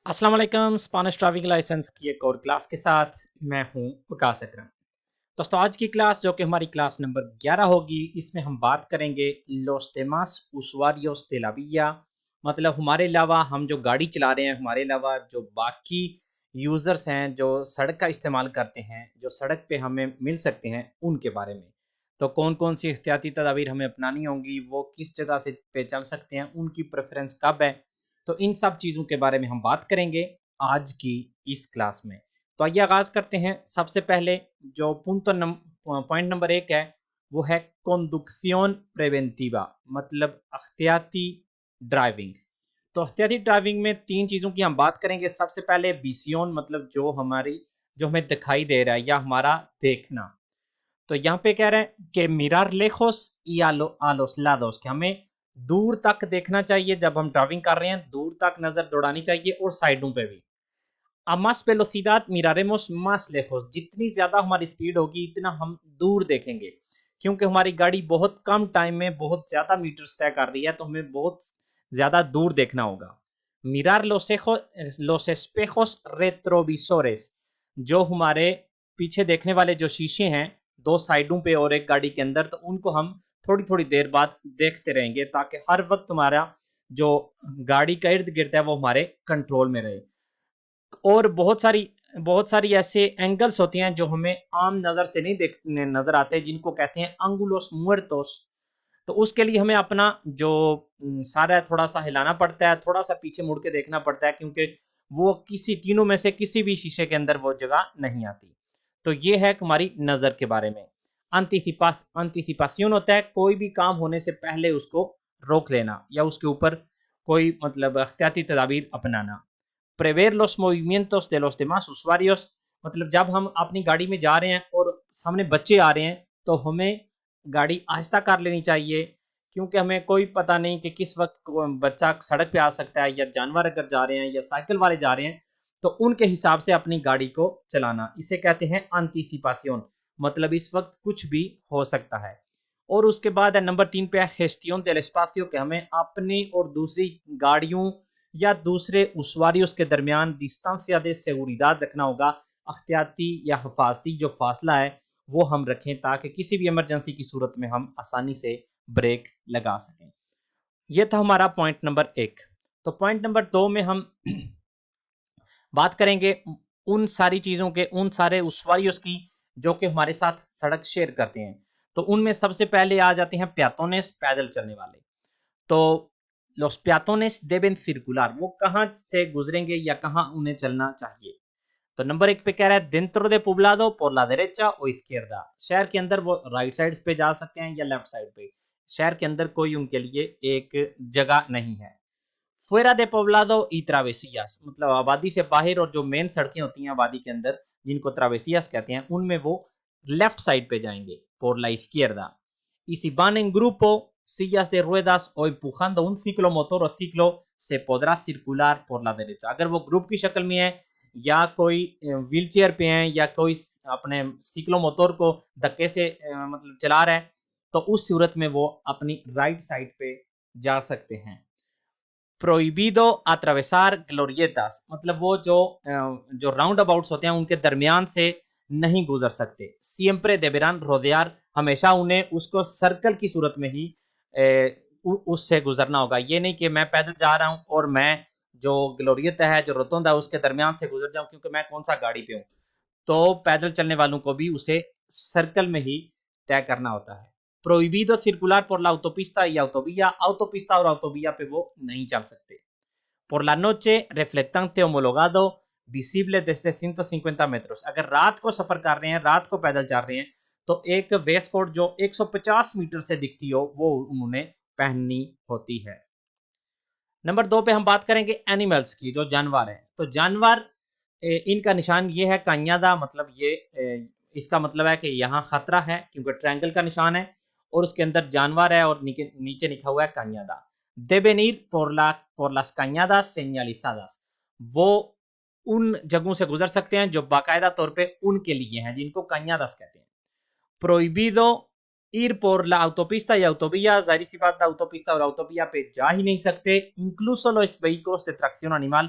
अस्सलाम वालेकुम। Spanish driving licence की एक और क्लास के साथ मैं हूं वकास अकरम। दोस्तों, आज की क्लास जो कि हमारी क्लास नंबर 11 होगी, इसमें हम बात करेंगे लोस देमास उsuarios de la vía। मतलब हमारे अलावा हम जो गाड़ी चला रहे हैं, हमारे अलावा जो बाकी यूज़र्स हैं जो सड़क का इस्तेमाल करते हैं, जो सड़क पे हमें मिल सकते हैं, उनके बारे में। तो कौन कौन सी एहतियाती तदाबीर हमें अपनानी होंगी, वो किस जगह से पे चल सकते हैं, उनकी प्रेफरेंस कब है, तो इन सब चीज़ों के बारे में हम बात करेंगे आज की इस क्लास में। तो आइए आगाज़ करते हैं। सबसे पहले जो पॉइंट नंबर 1 है, वो है कंडक्शन प्रेवेंटिवा, मतलब एहतियाती ड्राइविंग। तो एहतियाती ड्राइविंग में 3 चीज़ों की हम बात करेंगे। सबसे पहले विज़न, मतलब जो हमें दिखाई दे रहा है या हमारा देखना। तो यहाँ पे कह रहे हैं कि mirror लेजोस y a los lados, कि हमें दूर तक देखना चाहिए। जब हम ड्राइविंग कर रहे हैं, दूर तक नजर दौड़ानी चाहिए और साइडों पे भी। a más velocidad miraremos más lejos, जितनी ज्यादा हमारी स्पीड होगी इतना हम दूर देखेंगे, क्योंकि हमारी गाड़ी बहुत कम टाइम में बहुत ज्यादा मीटर्स तय कर रही है, तो हमें बहुत ज्यादा दूर देखना होगा। मिरार los espejos retrovisores, जो हमारे पीछे देखने वाले जो शीशे हैं दो साइडों पे और एक गाड़ी के अंदर, तो उनको हम थोड़ी थोड़ी देर बाद देखते रहेंगे, ताकि हर वक्त हमारा जो गाड़ी का इर्द गिर्द है वो हमारे कंट्रोल में रहे। और बहुत सारी ऐसे एंगल्स होती हैं जो हमें आम नजर से नहीं देखने नजर आते, जिनको कहते हैं अंगुलोस मुertos। तो उसके लिए हमें अपना जो सारा है थोड़ा सा हिलाना पड़ता है, थोड़ा सा पीछे मुड़ के देखना पड़ता है, क्योंकि वो किसी तीनों में से किसी भी शीशे के अंदर वो जगह नहीं आती। तो ये है हमारी नजर के बारे में। अंतिसिपासियन होता है कोई भी काम होने से पहले उसको रोक लेना या उसके ऊपर कोई मतलब एहतियाती तदाबीर अपनाना। prever los movimientos de los demás usuarios, मतलब जब हम अपनी गाड़ी में जा रहे हैं और सामने बच्चे आ रहे हैं, तो हमें गाड़ी आहिस्ता कर लेनी चाहिए, क्योंकि हमें कोई पता नहीं कि किस वक्त बच्चा सड़क पे आ सकता है, या जानवर अगर जा रहे हैं या साइकिल वाले जा रहे हैं, तो उनके हिसाब से अपनी गाड़ी को चलाना, इसे कहते हैं एंटीसिपासियन। मतलब इस वक्त कुछ भी हो सकता है। और उसके बाद है नंबर 3 पे गेस्टियन del espacio, कि हमें अपनी और दूसरी गाड़ियों या दूसरे उsuarios के दरमियान डिस्टेंस दे seguridad रखना होगा। अख्तियाती या हिफाजती जो फासला है वो हम रखें, ताकि किसी भी इमरजेंसी की सूरत में हम आसानी से ब्रेक लगा सकें। ये था हमारा पॉइंट नंबर 1। तो पॉइंट नंबर 2 में हम बात करेंगे उन सारी चीज़ों के, उन सारे उsuarios की जो कि हमारे साथ सड़क शेयर करते हैं। तो उनमें सबसे पहले आ जाते हैं प्यातोनेस, पैदल चलने वाले। तो los peatones deben circular, वो कहाँ से गुजरेंगे या कहाँ उन्हें चलना चाहिए। तो नंबर 1 पे कह रहा है dentro de poblado por la derecha o izquierda, शहर के अंदर वो राइट साइड पे जा सकते हैं या लेफ्ट साइड पे। शहर के अंदर कोई उनके लिए एक जगह नहीं है। fuera de poblado y travesías, मतलब आबादी से बाहर और जो मेन सड़कें होती हैं आबादी के अंदर, जिनको travesías कहते हैं, उनमें वो लेफ्ट साइड पे जाएंगे, por la izquierda। y si van en grupo, sillas de ruedas o empujando un ciclomotor o ciclo, se podrá circular por la derecha। अगर वो ग्रुप की शक्ल में है या कोई व्हील चेयर पे हैं या कोई अपने सिक्लोमोटर को धक्के से मतलब चला रहा है, तो उस सूरत में वो अपनी राइट साइड पे जा सकते हैं। प्रोहिबिdo atravesar glorietas, मतलब वो जो राउंड अबाउट्स होते हैं उनके दरमियान से नहीं गुजर सकते। siempre deberán rodear, हमेशा उन्हें उसको सर्कल की सूरत में ही उससे गुजरना होगा। ये नहीं कि मैं पैदल जा रहा हूं और मैं जो ग्लोरियता है, जो रोतुंडा है, उसके दरमियान से गुजर जाऊं, क्योंकि मैं कौन सा गाड़ी पे हूं। तो पैदल चलने वालों को भी उसे सर्कल में ही तय करना होता है। प्रोहिबिdo circular por la autopista y autovía, autopista और autovía पे वो नहीं चल सकते। por la noche reflectante homologado visible desde 150 metros, अगर रात को सफर कर रहे हैं, रात को पैदल चल रहे हैं, तो एक वेस्ट कोट जो 150 मीटर से दिखती हो वो उन्होंने पहननी होती है। नंबर 2 पे हम बात करेंगे एनिमल्स की, जो जानवर हैं। तो जानवर इनका निशान ये है कान्यादा, मतलब ये इसका मतलब है कि यहाँ खतरा है, क्योंकि ट्रायंगल का निशान है और उसके अंदर जानवर है और नीचे लिखा हुआ है कान्यादा। devenir por las cañadas señalizadas, वो उन जगहों से गुजर सकते हैं जो बाकायदा तौर पे उनके लिए हैं, जिनको cañadas कहते हैं। prohibido ir por la autopista y autovía, जाहिर सी बात है autopista और autovía पे जा ही नहीं सकते। incluso los vehículos de tracción animal,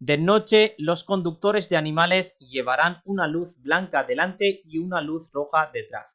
De noche, los conductores de animales llevarán una luz blanca delante y una luz roja detrás.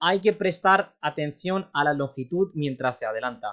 Hay que prestar atención a la longitud mientras se adelanta.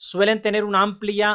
Suelen tener una amplia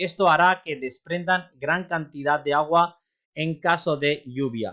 Esto hará que desprendan gran cantidad de agua en caso de lluvia.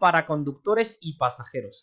para conductores y pasajeros.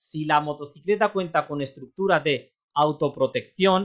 Si la motocicleta cuenta con estructura de autoprotección,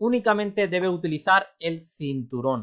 únicamente debe utilizar el cinturón,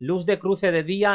luz de cruce de día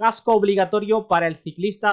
casco obligatorio para el ciclista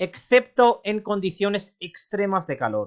excepto en condiciones extremas de calor,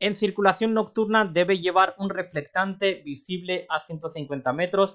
En circulación nocturna debe llevar un reflectante visible a 150 metros.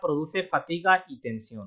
produce fatiga y tensión.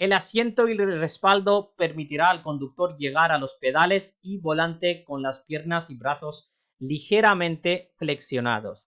El asiento y el respaldo permitirá al conductor llegar a los pedales y volante con las piernas y brazos ligeramente flexionados.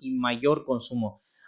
y mayor consumo.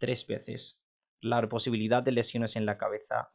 3 veces la posibilidad de lesiones en la cabeza